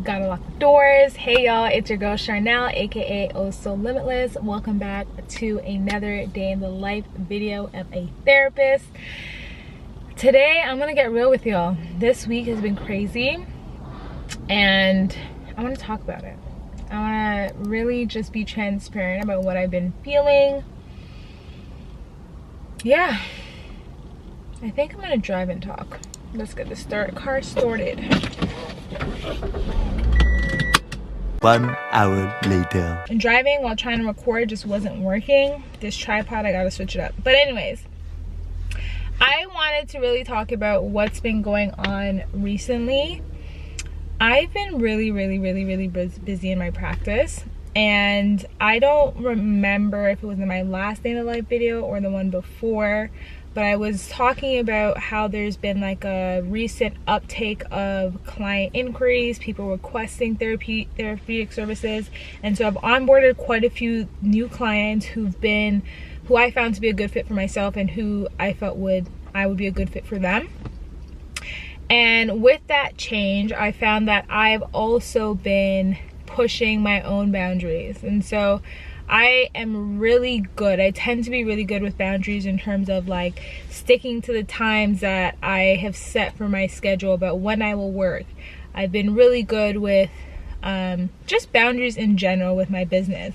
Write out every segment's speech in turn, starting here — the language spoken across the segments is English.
Gotta lock the doors. Hey y'all, it's your girl Charnel, aka Oh So Limitless. Welcome back to another day in the life video of a therapist. Today I'm gonna get real with y'all. This week has been crazy and I want to talk about it. I want to really just be transparent about what I've been feeling. Yeah, I think I'm gonna drive and talk. Let's get the car started. 1 hour later. Driving while trying to record just wasn't working. This tripod, I gotta switch it up. But anyways, I wanted to really talk about what's been going on recently. I've been really busy in my practice, and I don't remember if it was in my last day in the life video or the one before, but I was talking about how there's been like a recent uptake of client inquiries, people requesting therapeutic services. And so I've onboarded quite a few new clients who I found to be a good fit for myself and who I felt I would be a good fit for them. And with that change, I found that I've also been pushing my own boundaries. And so I am really good. I tend to be really good with boundaries in terms of like sticking to the times that I have set for my schedule about when I will work. I've been really good with just boundaries in general with my business.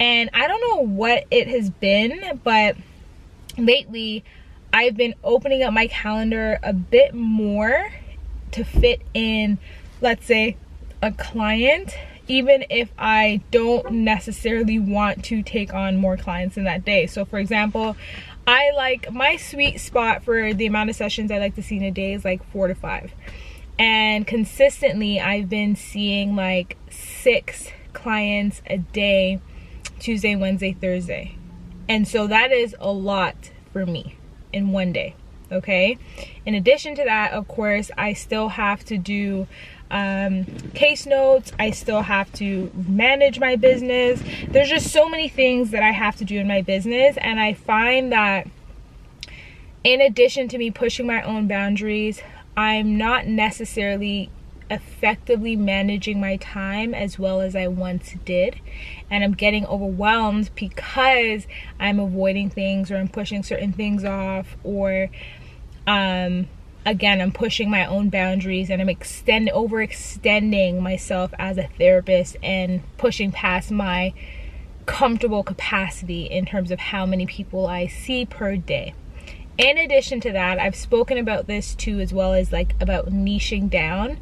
And I don't know what it has been, but lately I've been opening up my calendar a bit more to fit in, let's say, a client, even if I don't necessarily want to take on more clients in that day. So for example, I like my sweet spot for the amount of sessions I like to see in a day is like 4 to 5. And consistently I've been seeing like 6 clients a day, Tuesday, Wednesday, Thursday. And so that is a lot for me in one day, okay? In addition to that, of course, I still have to do case notes. I still have to manage my business. There's just so many things that I have to do in my business, and I find that in addition to me pushing my own boundaries, I'm not necessarily effectively managing my time as well as I once did, and I'm getting overwhelmed because I'm avoiding things or I'm pushing certain things off, or again, I'm pushing my own boundaries and I'm overextending myself as a therapist and pushing past my comfortable capacity in terms of how many people I see per day. In addition to that, I've spoken about this too, as well as like about niching down.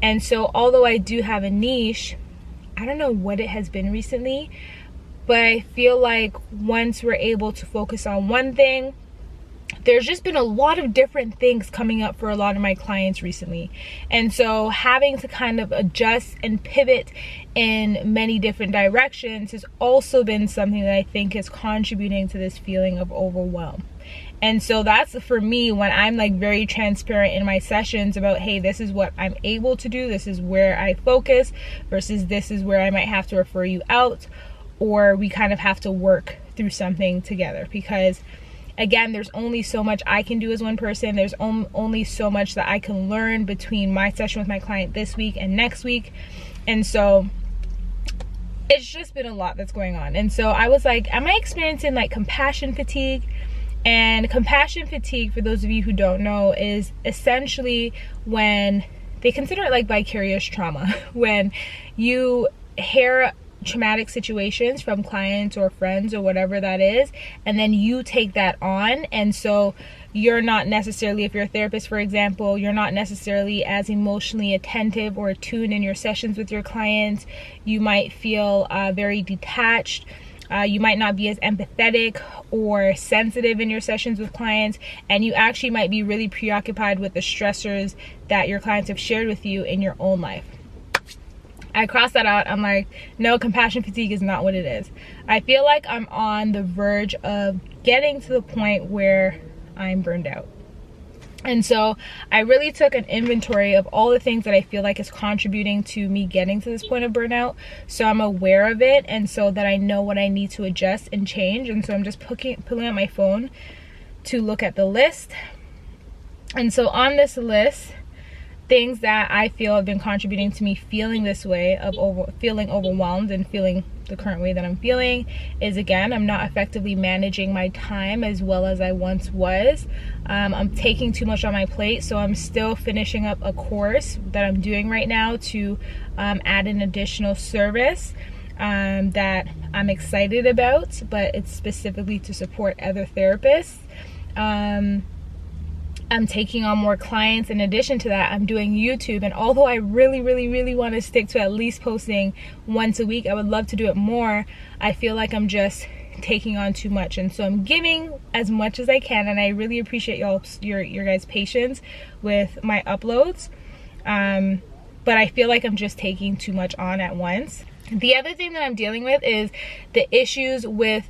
And so although I do have a niche, I don't know what it has been recently, but I feel like once we're able to focus on one thing, there's just been a lot of different things coming up for a lot of my clients recently. And so having to kind of adjust and pivot in many different directions has also been something that I think is contributing to this feeling of overwhelm. And so that's for me when I'm like very transparent in my sessions about, hey, this is what I'm able to do, this is where I focus, versus this is where I might have to refer you out, or we kind of have to work through something together. Because again, there's only so much I can do as one person. There's only so much that I can learn between my session with my client this week and next week. And so it's just been a lot that's going on. And so I was like, am I experiencing like compassion fatigue? And compassion fatigue, for those of you who don't know, is essentially when they consider it like vicarious trauma, when you hear traumatic situations from clients or friends or whatever that is, and then you take that on. And so you're not necessarily, if you're a therapist for example, you're not necessarily as emotionally attentive or attuned in your sessions with your clients. You might feel very detached. You might not be as empathetic or sensitive in your sessions with clients, and you actually might be really preoccupied with the stressors that your clients have shared with you in your own life. I crossed that out. I'm like, no, compassion fatigue is not what it is. I feel like I'm on the verge of getting to the point where I'm burned out. And so I really took an inventory of all the things that I feel like is contributing to me getting to this point of burnout, so I'm aware of it and so that I know what I need to adjust and change. And so I'm just pulling out my phone to look at the list. And so on this list, things that I feel have been contributing to me feeling this way, of feeling overwhelmed and feeling the current way that I'm feeling, is again, I'm not effectively managing my time as well as I once was. I'm taking too much on my plate, so I'm still finishing up a course that I'm doing right now to add an additional service that I'm excited about, but it's specifically to support other therapists. I'm taking on more clients. In addition to that, I'm doing YouTube, and although I really want to stick to at least posting once a week, I would love to do it more. I feel like I'm just taking on too much, and so I'm giving as much as I can, and I really appreciate your guys' patience with my uploads, but I feel like I'm just taking too much on at once. The other thing that I'm dealing with is the issues with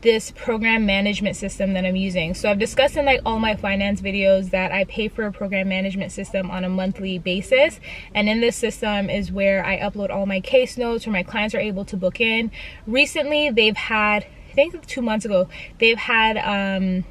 this program management system that I'm using. So I've discussed in like all my finance videos that I pay for a program management system on a monthly basis, and in this system is where I upload all my case notes, where my clients are able to book in. Recently they've had, I think 2 months ago, they've onboarded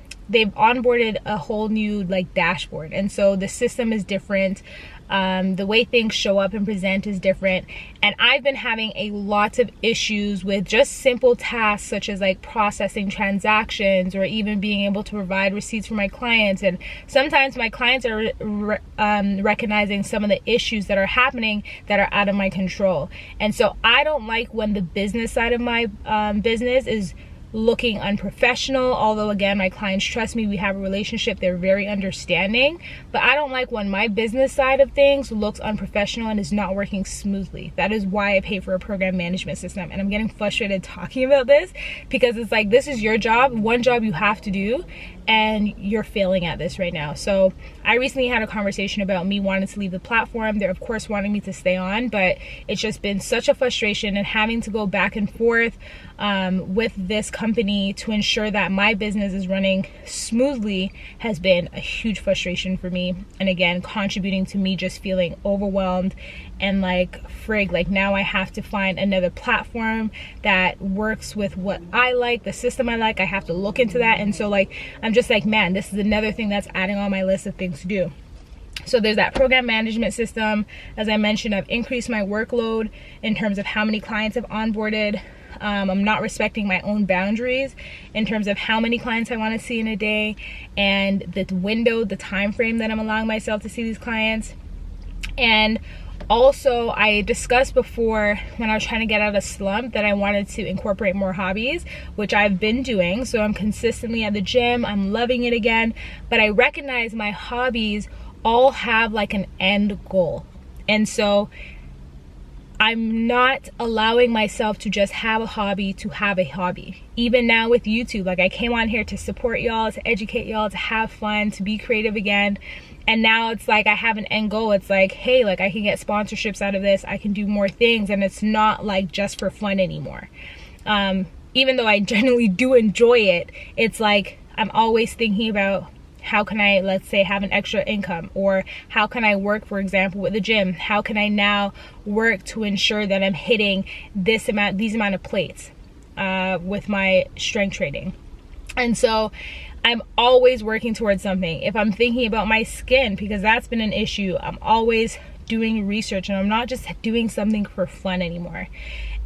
a whole new like dashboard, and so the system is different. The way things show up and present is different, and I've been having a lot of issues with just simple tasks such as like processing transactions or even being able to provide receipts for my clients. And sometimes my clients are recognizing some of the issues that are happening that are out of my control, and so I don't like when the business side of my business is looking unprofessional. Although again, my clients trust me, we have a relationship, they're very understanding, but I don't like when my business side of things looks unprofessional and is not working smoothly. That is why I pay for a program management system, and I'm getting frustrated talking about this because it's like, this is your job, one job you have to do, and you're failing at this right now. So I recently had a conversation about me wanting to leave the platform. They're of course wanting me to stay on, but it's just been such a frustration, and having to go back and forth with this company to ensure that my business is running smoothly has been a huge frustration for me, and again, contributing to me just feeling overwhelmed and like, frig, like now I have to find another platform that works with what I like, the system I like. I have to look into that, and so like, I'm just like, man, this is another thing that's adding on my list of things to do. So there's that program management system. As I mentioned, I've increased my workload in terms of how many clients I've onboarded. I'm not respecting my own boundaries in terms of how many clients I want to see in a day, and the window, the time frame that I'm allowing myself to see these clients. And also, I discussed before when I was trying to get out of a slump that I wanted to incorporate more hobbies, which I've been doing. So I'm consistently at the gym, I'm loving it again, but I recognize my hobbies all have like an end goal. And so I'm not allowing myself to just have a hobby to have a hobby. Even now with YouTube, like I came on here to support y'all, to educate y'all, to have fun, to be creative again. And now it's like I have an end goal. It's like, hey, like I can get sponsorships out of this, I can do more things, and it's not like just for fun anymore. Even though I generally do enjoy it, it's like I'm always thinking about, how can I, let's say, have an extra income, or how can I work, for example, with the gym? How can I now work to ensure that I'm hitting these amount of plates with my strength training? And so I'm always working towards something. If I'm thinking about my skin, because that's been an issue, I'm always doing research, and I'm not just doing something for fun anymore.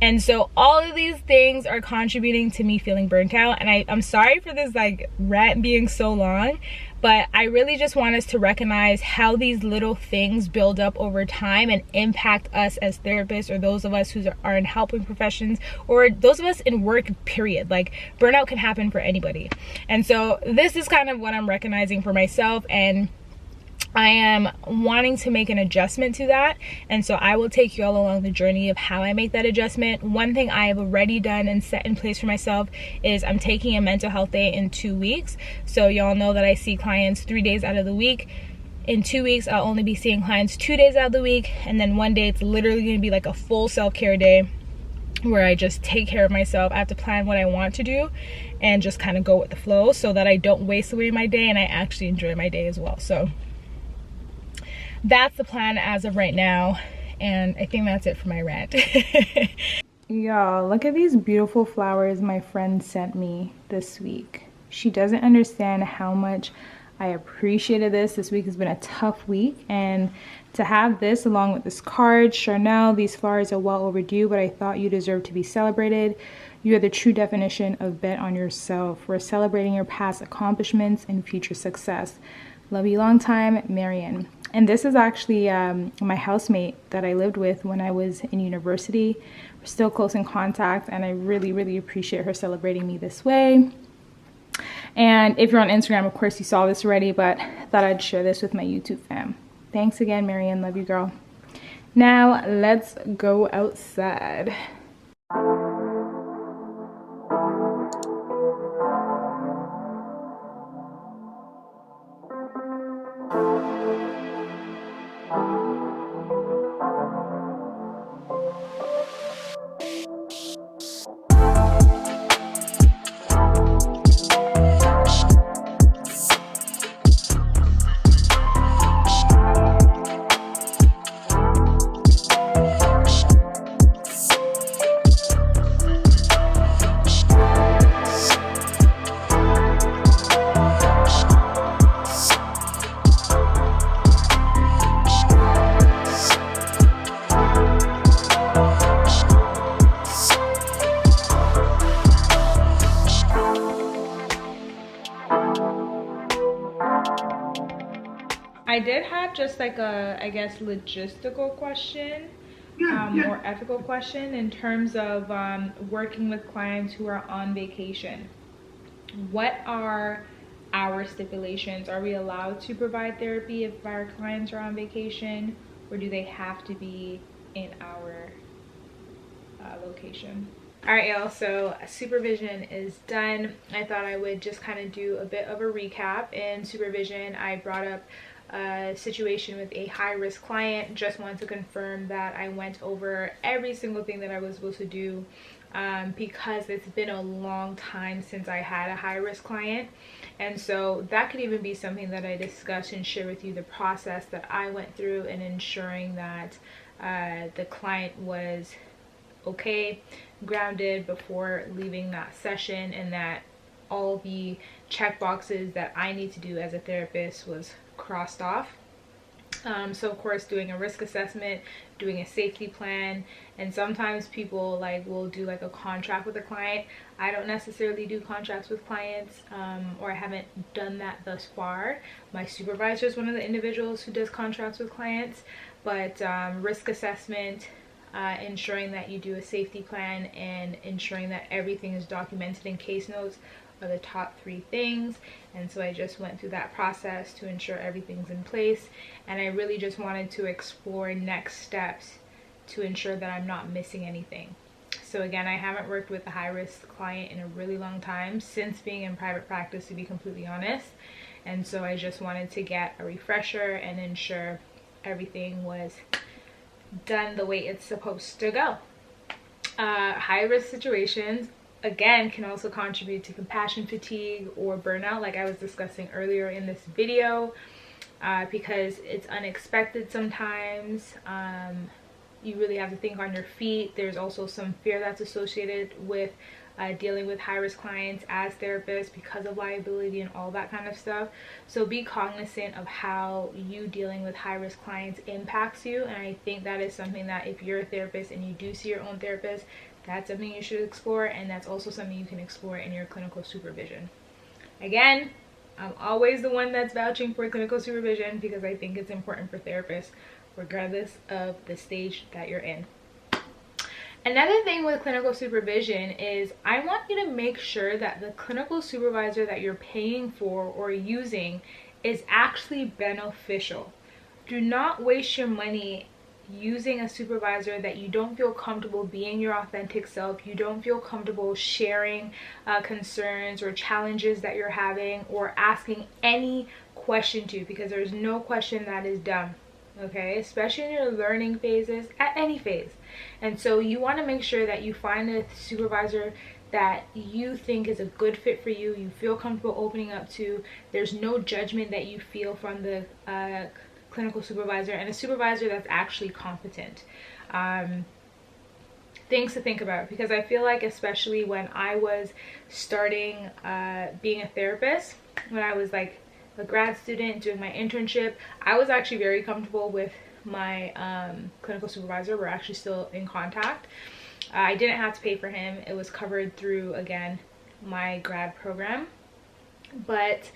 And so all of these things are contributing to me feeling burnt out. And I'm sorry for this like rant being so long, but I really just want us to recognize how these little things build up over time and impact us as therapists, or those of us who are in helping professions, or those of us in work, period. Like burnout can happen for anybody. And so this is kind of what I'm recognizing for myself, and I am wanting to make an adjustment to that, and so I will take you all along the journey of how I make that adjustment. One thing I have already done and set in place for myself is I'm taking a mental health day in 2 weeks. So y'all know that I see clients 3 days out of the week. In 2 weeks, I'll only be seeing clients 2 days out of the week, and then one day it's literally going to be like a full self-care day where I just take care of myself. I have to plan what I want to do and just kind of go with the flow so that I don't waste away my day and I actually enjoy my day as well. So that's the plan as of right now, and I think that's it for my rant. Y'all, look at these beautiful flowers my friend sent me this week. She doesn't understand how much I appreciated this. This week has been a tough week, and to have this along with this card, Charnel, these flowers are well overdue, but I thought you deserve to be celebrated. You are the true definition of bet on yourself. We're celebrating your past accomplishments and future success. Love you long time, Marion. And this is actually my housemate that I lived with when I was in university. We're still close in contact, and I really, really appreciate her celebrating me this way. And if you're on Instagram, of course you saw this already, but I thought I'd share this with my YouTube fam. Thanks again, Marion. Love you, girl. Now let's go outside. I did have just like a, I guess, logistical question, more ethical question in terms of working with clients who are on vacation. What are our stipulations? Are we allowed to provide therapy if our clients are on vacation, or do they have to be in our location? All right, y'all, so supervision is done. I thought I would just kind of do a bit of a recap. In supervision, I brought up a situation with a high-risk client. Just wanted to confirm that I went over every single thing that I was supposed to do, because it's been a long time since I had a high-risk client, and so that could even be something that I discuss and share with you, the process that I went through in ensuring that the client was okay, grounded before leaving that session, and that all the check boxes that I need to do as a therapist was crossed off. So of course, doing a risk assessment, doing a safety plan, and sometimes people will do like a contract with a client. I don't necessarily do contracts with clients, or I haven't done that thus far. My supervisor is one of the individuals who does contracts with clients, but risk assessment, ensuring that you do a safety plan, and ensuring that everything is documented in case notes are the top 3 things. And so I just went through that process to ensure everything's in place, and I really just wanted to explore next steps to ensure that I'm not missing anything. So again, I haven't worked with a high-risk client in a really long time, since being in private practice, to be completely honest, and so I just wanted to get a refresher and ensure everything was done the way it's supposed to go. High-risk situations, again, can also contribute to compassion fatigue or burnout, like I was discussing earlier in this video, because it's unexpected sometimes. You really have to think on your feet. There's also some fear that's associated with dealing with high-risk clients as therapists because of liability and all that kind of stuff. So be cognizant of how you dealing with high-risk clients impacts you, and I think that is something that if you're a therapist and you do see your own therapist, that's something you should explore, and that's also something you can explore in your clinical supervision. Again, I'm always the one that's vouching for clinical supervision because I think it's important for therapists regardless of the stage that you're in. Another thing with clinical supervision is I want you to make sure that the clinical supervisor that you're paying for or using is actually beneficial. Do not waste your money using a supervisor that you don't feel comfortable being your authentic self, you don't feel comfortable sharing concerns or challenges that you're having, or asking any question to, because there's no question that is dumb, okay, especially in your learning phases, at any phase. And so you want to make sure that you find a supervisor that you think is a good fit for you, you feel comfortable opening up to. There's no judgment that you feel from the clinical supervisor, and a supervisor that's actually competent. Things to think about, because I feel like, especially when I was starting being a therapist, when I was like a grad student doing my internship, I was actually very comfortable with my clinical supervisor. We're actually still in contact. I didn't have to pay for him. It was covered through, again, my grad program. But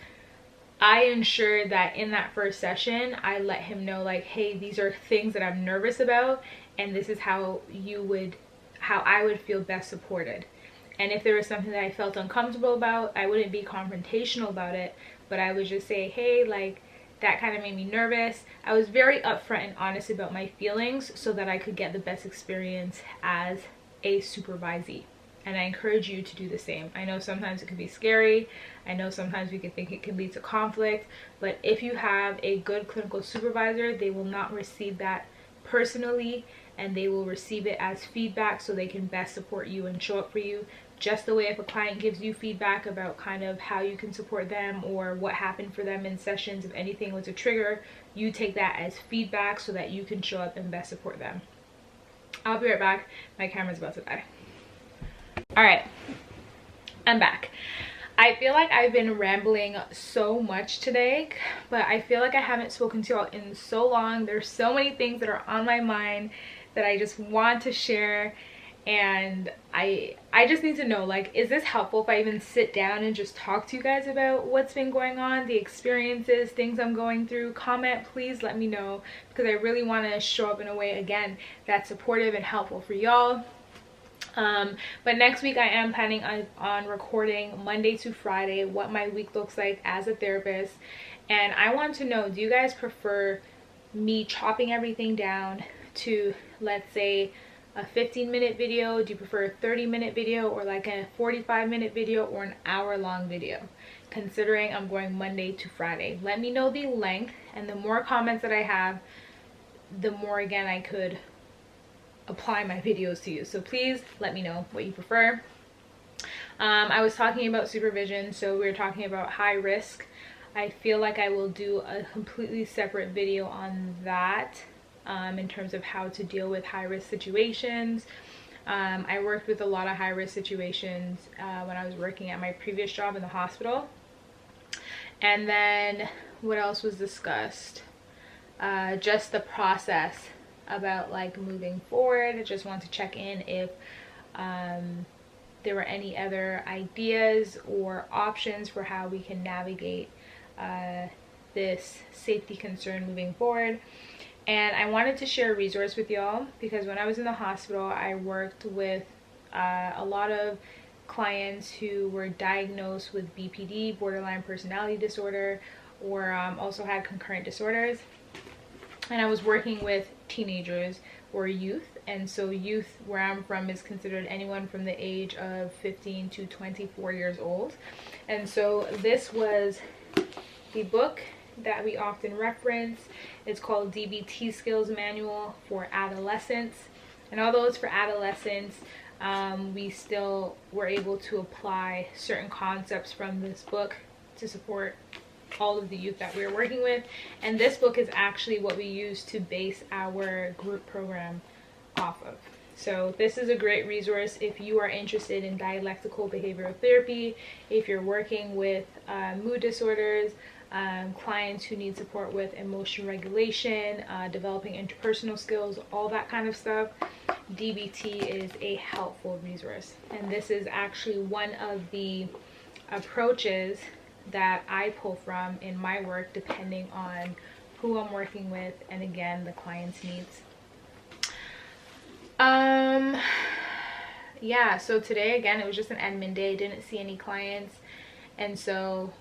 I ensured that in that first session, I let him know, like, hey, these are things that I'm nervous about, and this is how I would feel best supported. And if there was something that I felt uncomfortable about, I wouldn't be confrontational about it, but I would just say, hey, like, that kind of made me nervous. I was very upfront and honest about my feelings so that I could get the best experience as a supervisee. And I encourage you to do the same. I know sometimes it can be scary. I know sometimes we can think it can lead to conflict, but if you have a good clinical supervisor, they will not receive that personally, and they will receive it as feedback so they can best support you and show up for you. Just the way if a client gives you feedback about kind of how you can support them or what happened for them in sessions, if anything was a trigger, you take that as feedback so that you can show up and best support them. I'll be right back. My camera's about to die. All right, I'm back. I feel like I've been rambling so much today, but I feel like I haven't spoken to y'all in so long. There's so many things that are on my mind that I just want to share, and I just need to know, like, is this helpful if I even sit down and just talk to you guys about what's been going on, the experiences, things I'm going through? Comment, please let me know, because I really want to show up in a way, again, that's supportive and helpful for y'all. But next week I am planning on recording Monday to Friday what my week looks like as a therapist, and I want to know, do you guys prefer me chopping everything down to, let's say, a 15-minute video? Do you prefer a 30-minute video, or like a 45-minute video, or an hour-long video? Considering I'm going Monday to Friday, let me know the length, and the more comments that I have, the more, again, I could apply my videos to you. So please let me know what you prefer. I was talking about supervision, so we were talking about high risk. I feel like I will do a completely separate video on that, in terms of how to deal with high risk situations. I worked with a lot of high risk situations when I was working at my previous job in the hospital. And then what else was discussed? Just the process about, like, moving forward. I just want to check in if there were any other ideas or options for how we can navigate this safety concern moving forward. And I wanted to share a resource with y'all, because when I was in the hospital, I worked with a lot of clients who were diagnosed with BPD, borderline personality disorder, or also had concurrent disorders. And I was working with teenagers or youth, and so youth where I'm from is considered anyone from the age of 15 to 24 years old. And so this was the book that we often reference. It's called DBT Skills Manual for Adolescents, and although it's for adolescents, we still were able to apply certain concepts from this book to support all of the youth that we were working with. And this book is actually what we use to base our group program off of. So this is a great resource if you are interested in dialectical behavioral therapy, if you're working with mood disorders, clients who need support with emotion regulation, developing interpersonal skills, all that kind of stuff. DBT is a helpful resource, and this is actually one of the approaches that I pull from in my work, depending on who I'm working with and, again, the client's needs. Yeah, so today, again, it was just an admin day. Didn't see any clients, and so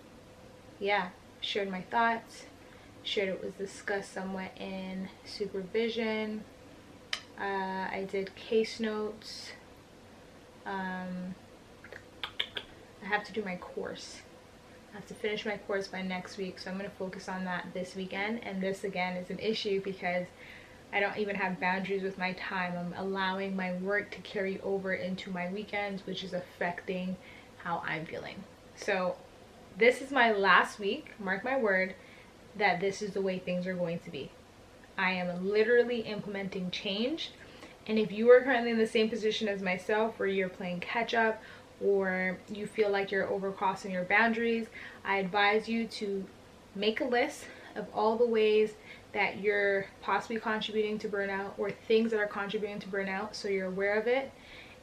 yeah, shared my thoughts, shared it was discussed somewhat in supervision. I did case notes. I have to do my course. I have to finish my course by next week, so I'm going to focus on that this weekend. And this, again, is an issue because I don't even have boundaries with my time. I'm allowing my work to carry over into my weekends, which is affecting how I'm feeling. So this is my last week. Mark my word that this is the way things are going to be. I am literally implementing change. And if you are currently in the same position as myself, where you're playing catch up, or you feel like you're overcrossing your boundaries, I advise you to make a list of all the ways that you're possibly contributing to burnout or things that are contributing to burnout, so you're aware of it,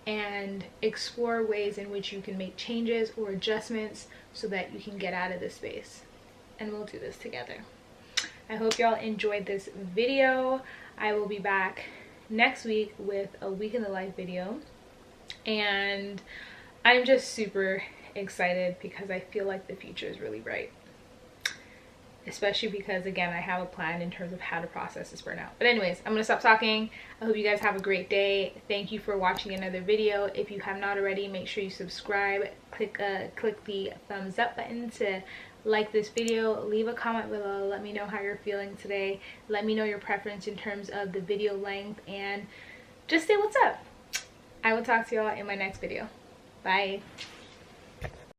and explore ways in which you can make changes or adjustments so that you can get out of this space. And we'll do this together. I hope y'all enjoyed this video. I will be back next week with a week in the life video, and I'm just super excited because I feel like the future is really bright, especially because, again, I have a plan in terms of how to process this burnout. But anyways, I'm gonna stop talking. I hope you guys have a great day. Thank you for watching another video. If you have not already, make sure you subscribe, click the thumbs up button to like this video, leave a comment below, let me know how you're feeling today, let me know your preference in terms of the video length, and just say what's up. I will talk to y'all in my next video. Bye.